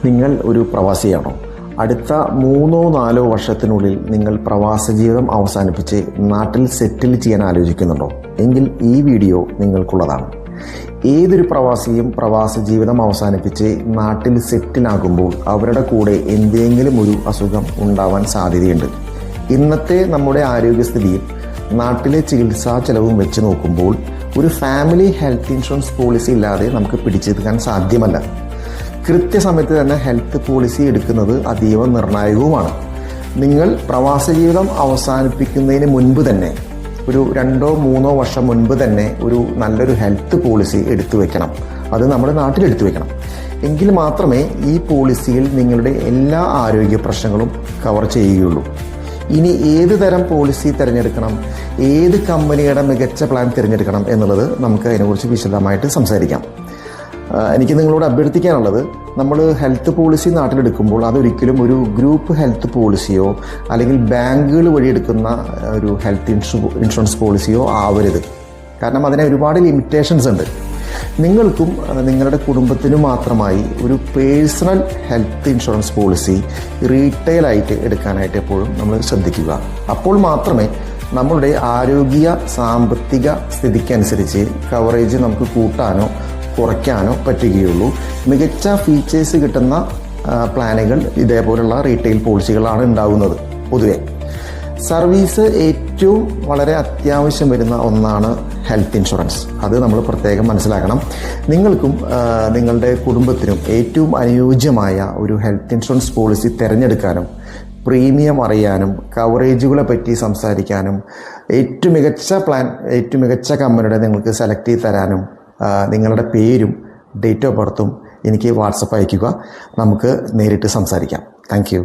നിങ്ങൾ ഒരു പ്രവാസിയാണോ? അടുത്ത 3-4 വർഷത്തിനുള്ളിൽ നിങ്ങൾ പ്രവാസ ജീവിതം അവസാനിപ്പിച്ച് നാട്ടിൽ സെറ്റിൽ ചെയ്യാൻ ആലോചിക്കുന്നുണ്ടോ? എങ്കിൽ ഈ വീഡിയോ നിങ്ങൾക്കുള്ളതാണ്. ഏതൊരു പ്രവാസിയും പ്രവാസ ജീവിതം അവസാനിപ്പിച്ച് നാട്ടിൽ സെറ്റിലാകുമ്പോൾ അവരുടെ കൂടെ എന്തെങ്കിലും ഒരു അസുഖം ഉണ്ടാവാൻ സാധ്യതയുണ്ട്. ഇന്നത്തെ നമ്മുടെ ആരോഗ്യസ്ഥിതിയിൽ നാട്ടിലെ ചികിത്സാ ചെലവും വെച്ച് നോക്കുമ്പോൾ ഒരു ഫാമിലി ഹെൽത്ത് ഇൻഷുറൻസ് പോളിസി ഇല്ലാതെ നമുക്ക് പിടിച്ചെടുക്കാൻ സാധ്യമല്ല. കൃത്യസമയത്ത് തന്നെ ഹെൽത്ത് പോളിസി എടുക്കുന്നത് അതീവ നിർണായകവുമാണ്. നിങ്ങൾ പ്രവാസ ജീവിതം അവസാനിപ്പിക്കുന്നതിന് മുൻപ് തന്നെ ഒരു 2-3 വർഷം മുൻപ് തന്നെ ഒരു നല്ലൊരു ഹെൽത്ത് പോളിസി എടുത്തു വെക്കണം. അത് നമ്മുടെ നാട്ടിൽ എടുത്തു വെക്കണം. എങ്കിൽ മാത്രമേ ഈ പോളിസിയിൽ നിങ്ങളുടെ എല്ലാ ആരോഗ്യ പ്രശ്നങ്ങളും കവർ ചെയ്യുകയുള്ളൂ. ഇനി ഏത് തരം പോളിസി തിരഞ്ഞെടുക്കണം, ഏത് കമ്പനിയുടെ മികച്ച പ്ലാൻ തിരഞ്ഞെടുക്കണം എന്നുള്ളത് നമുക്ക് അതിനെക്കുറിച്ച് വിശദമായിട്ട് സംസാരിക്കാം. എനിക്ക് നിങ്ങളോട് അഭ്യർത്ഥിക്കാനുള്ളത്, നമ്മൾ ഹെൽത്ത് പോളിസി നാട്ടിലെടുക്കുമ്പോൾ അതൊരിക്കലും ഒരു ഗ്രൂപ്പ് ഹെൽത്ത് പോളിസിയോ അല്ലെങ്കിൽ ബാങ്കുകൾ വഴി എടുക്കുന്ന ഒരു ഹെൽത്ത് ഇൻഷുറൻസ് പോളിസിയോ ആവരുത്. കാരണം അതിന് ഒരുപാട് ലിമിറ്റേഷൻസ് ഉണ്ട്. നിങ്ങൾക്കും നിങ്ങളുടെ കുടുംബത്തിനും മാത്രമായി ഒരു personal health insurance policy retail ആയിട്ട് എടുക്കാനായിട്ട് എപ്പോഴും നമ്മൾ ശ്രദ്ധിക്കുക. അപ്പോൾ മാത്രമേ നമ്മളുടെ ആരോഗ്യ സാമ്പത്തിക സ്ഥിതിക്കനുസരിച്ച് കവറേജ് നമുക്ക് കൂട്ടാനോ കുറയ്ക്കാനോ പറ്റുകയുള്ളൂ. മികച്ച ഫീച്ചേഴ്സ് കിട്ടുന്ന പ്ലാനുകൾ ഇതേപോലുള്ള റീറ്റെയിൽ പോളിസികളാണ് ഉണ്ടാകുന്നത്. പൊതുവെ സർവീസ് ഏറ്റവും വളരെ അത്യാവശ്യം വരുന്ന ഒന്നാണ് ഹെൽത്ത് ഇൻഷുറൻസ്. അത് നമ്മൾ പ്രത്യേകം മനസ്സിലാക്കണം. നിങ്ങൾക്കും നിങ്ങളുടെ കുടുംബത്തിനും ഏറ്റവും അനുയോജ്യമായ ഒരു ഹെൽത്ത് ഇൻഷുറൻസ് പോളിസി തിരഞ്ഞെടുക്കാനും പ്രീമിയം അറിയാനും കവറേജുകളെ പറ്റി സംസാരിക്കാനും ഏറ്റവും മികച്ച പ്ലാൻ ഏറ്റവും മികച്ച കമ്പനിയുടെ നിങ്ങൾക്ക് സെലക്ട് ചെയ്ത് തരാനും നിങ്ങളുടെ പേരും ഡേറ്റ് ഓഫ് ബർത്തും എനിക്ക് വാട്സപ്പ് അയയ്ക്കുക. നമുക്ക് നേരിട്ട് സംസാരിക്കാം. Thank you.